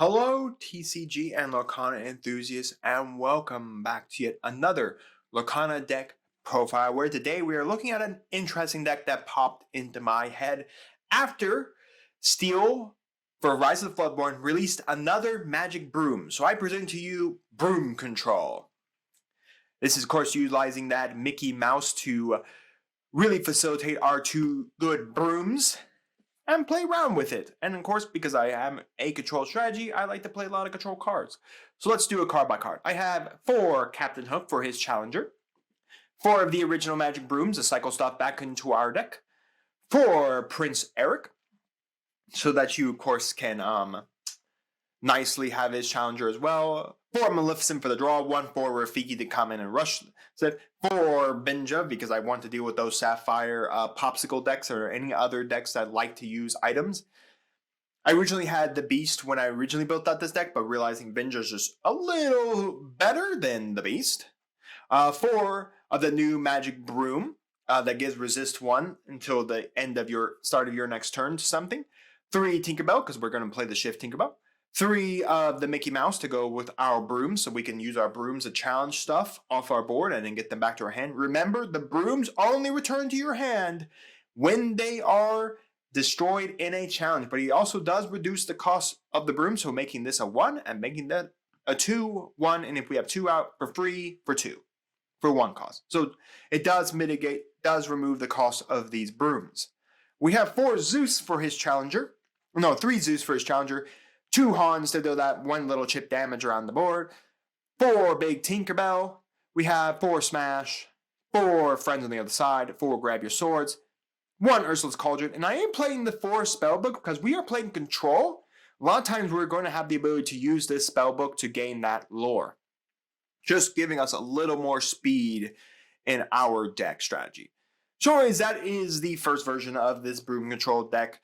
Hello, TCG and Lorcana enthusiasts, and welcome back to yet another Lorcana deck profile, where today we are looking at an interesting deck that popped into my head after Steel for Rise of the Floodborn released another Magic Broom. So I present to you Broom Control. This is, of course, utilizing that Mickey Mouse to really facilitate our two good brooms and play around with it. And of course, because I am a control strategy, I like to play a lot of control cards. So let's do a card by card. I have 4 Captain Hook for his challenger, 4 of the original Magic Brooms to cycle stuff back into our deck, 4 Prince Eric, so that you of course can nicely have his challenger as well, 4 Maleficent for the draw, 1 for Rafiki to come in and rush set, 4 Benja because I want to deal with those Sapphire popsicle decks or any other decks that like to use items. I originally had the Beast when I originally built out this deck, but realizing Benja is just a little better than the Beast. 4 of the new Magic Broom that gives resist 1 until the end of your start of your next turn to something. 3 Tinkerbell because we're going to play the Shift Tinkerbell. 3 of the Mickey Mouse to go with our brooms, so we can use our brooms to challenge stuff off our board and then get them back to our hand. Remember, the brooms only return to your hand when they are destroyed in a challenge, but he also does reduce the cost of the broom, so making this a 1 and making that a 2, 1, and if we have 2 out for free, for 2, for 1 cost. So it does mitigate, does remove the cost of these brooms. We have 4 Zeus for his challenger. No, 3 Zeus for his challenger. 2 Hans to do that 1 little chip damage around the board. 4 Big Tinkerbell. We have 4 Smash. 4 Friends on the other side. 4 Grab Your Swords. 1 Ursula's Cauldron. And I am playing the 4 Spellbook because we are playing Control. A lot of times we're going to have the ability to use this Spellbook to gain that lore. Just giving us a little more speed in our deck strategy. So anyways, that is the first version of this Broom Control deck.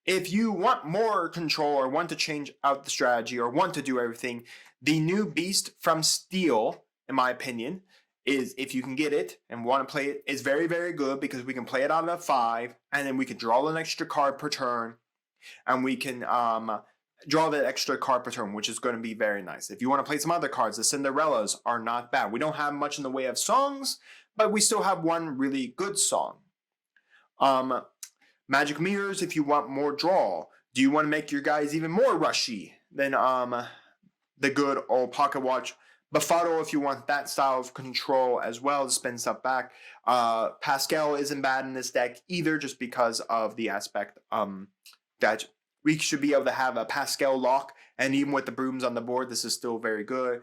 If you want more control or want to change out the strategy or want to do everything, the new Beast from Steel, in my opinion, is, if you can get it and want to play it, is very, very good because we can play it on a 5 and then we can draw an extra card per turn and we can draw that extra card per turn, which is going to be very nice. If you want to play some other cards, the Cinderellas are not bad. We don't have much in the way of songs, but we still have one really good song. Magic Mirrors if you want more draw. Do you want to make your guys even more rushy than the good old Pocket Watch? Befuddle if you want that style of control as well to spin stuff back. Pascal isn't bad in this deck either, just because of the aspect that we should be able to have a Pascal lock, and even with the brooms on the board, this is still very good.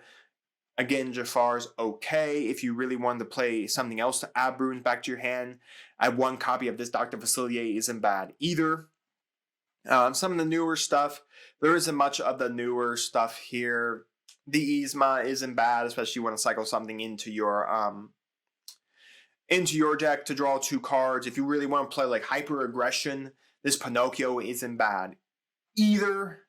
Again, Jafar's okay. If you really wanted to play something else to add brooms back to your hand, I have 1 copy of this Dr. Facilier isn't bad either. Some of the newer stuff, there isn't much of the newer stuff here. The Yzma isn't bad, especially if you want to cycle something into your deck to draw 2 cards. If you really want to play like Hyper Aggression, this Pinocchio isn't bad either.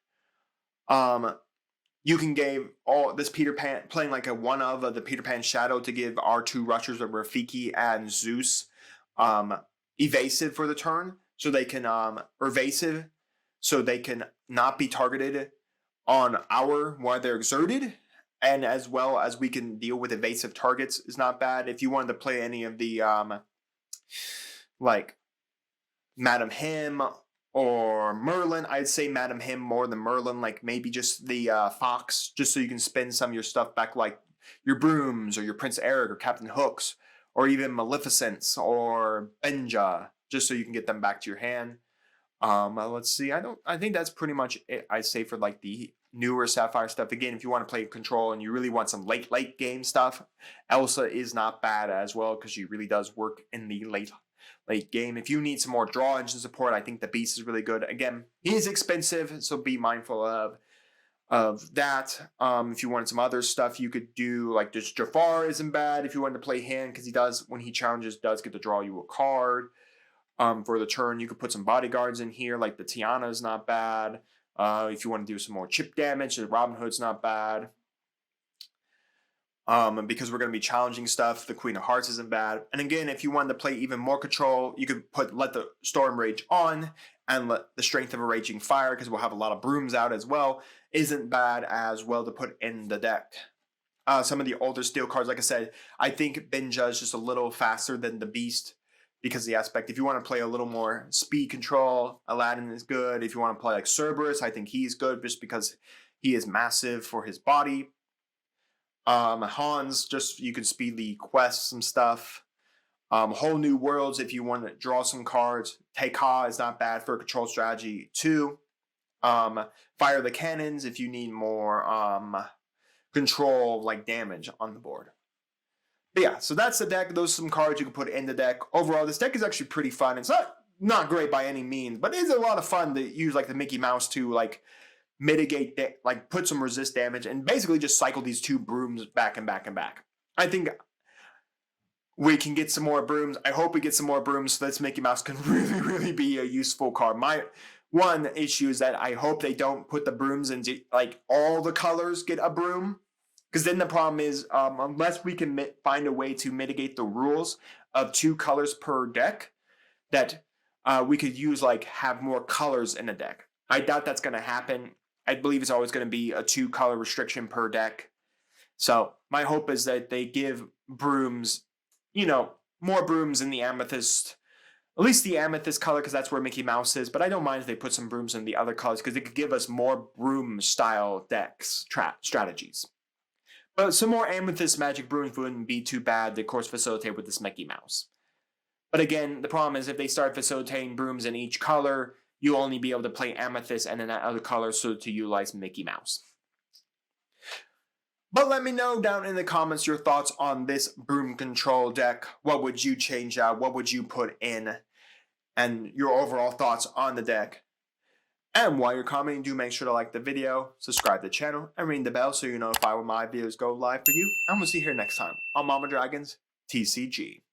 You can give all this Peter Pan, playing like a 1 of the Peter Pan Shadow to give our 2 rushers of Rafiki and Zeus evasive for the turn, so they can evasive, so they can not be targeted on our while they're exerted, and as well as we can deal with evasive targets is not bad. If you wanted to play any of the like Madam Him or Merlin, I'd say Madam Him more than Merlin, like maybe just the Fox, just so you can spin some of your stuff back, like your Brooms or your Prince Eric or Captain Hooks or even Maleficents or Benja, just so you can get them back to your hand. Let's see, I think that's pretty much it, I'd say, for like the newer Sapphire stuff. Again, if you want to play Control and you really want some late game stuff, Elsa is not bad as well because she really does work in the late game. If you need some more draw engine support, I think the Beast is really good. Again, he is expensive, so be mindful of that. If you wanted some other stuff, you could do like this. Jafar isn't bad if you wanted to play hand, because he does, when he challenges, does get to draw you a card for the turn. You could put some bodyguards in here, like the Tiana is not bad. If you want to do some more chip damage, the Robin Hood's not bad. Because we're going to be challenging stuff, the Queen of Hearts isn't bad. And again, if you wanted to play even more control, you could let the Storm Rage on and the strength of a raging fire, because we'll have a lot of brooms out as well, isn't bad as well to put in the deck. Some of the older steel cards, like I said, I think Binja is just a little faster than the Beast because of the aspect. If you want to play a little more speed control, Aladdin is good. If you want to play like Cerberus, I think he's good just because he is massive for his body. Hans, just you can speed the quests, some stuff. Whole New Worlds, if you want to draw some cards. 𝐂𝐏 is not bad for a control strategy too. Fire the Cannons if you need more control, like damage on the board. But yeah, so that's the deck. Those are some cards you can put in the deck. Overall, this deck is actually pretty fun. It's not great by any means, but it is a lot of fun to use like the Mickey Mouse to like mitigate, like put some resist damage and basically just cycle these two brooms back and back and back. I think we can get some more brooms. I hope we get some more brooms so that Mickey Mouse can really be a useful card. My one issue is that I hope they don't put the brooms into like all the colors get a broom. Because then the problem is, unless we can find a way to mitigate the rules of 2 colors per deck, that we could use like have more colors in the deck. I doubt that's going to happen. I believe it's always going to be a 2 color restriction per deck. So my hope is that they give brooms, more brooms in the Amethyst. At least the Amethyst color, because that's where Mickey Mouse is. But I don't mind if they put some brooms in the other colors, because it could give us more broom-style decks, strategies. But some more Amethyst Magic Brooms wouldn't be too bad to, of course, facilitate with this Mickey Mouse. But again, the problem is if they start facilitating brooms in each color, you'll only be able to play Amethyst and in that other color so to utilize Mickey Mouse. But let me know down in the comments your thoughts on this Broom Control deck. What would you change out? What would you put in? And your overall thoughts on the deck. And while you're commenting, do make sure to like the video, subscribe to the channel, and ring the bell so you're notified when my videos go live for you. And we'll see you here next time on Mama Dragon's TCG.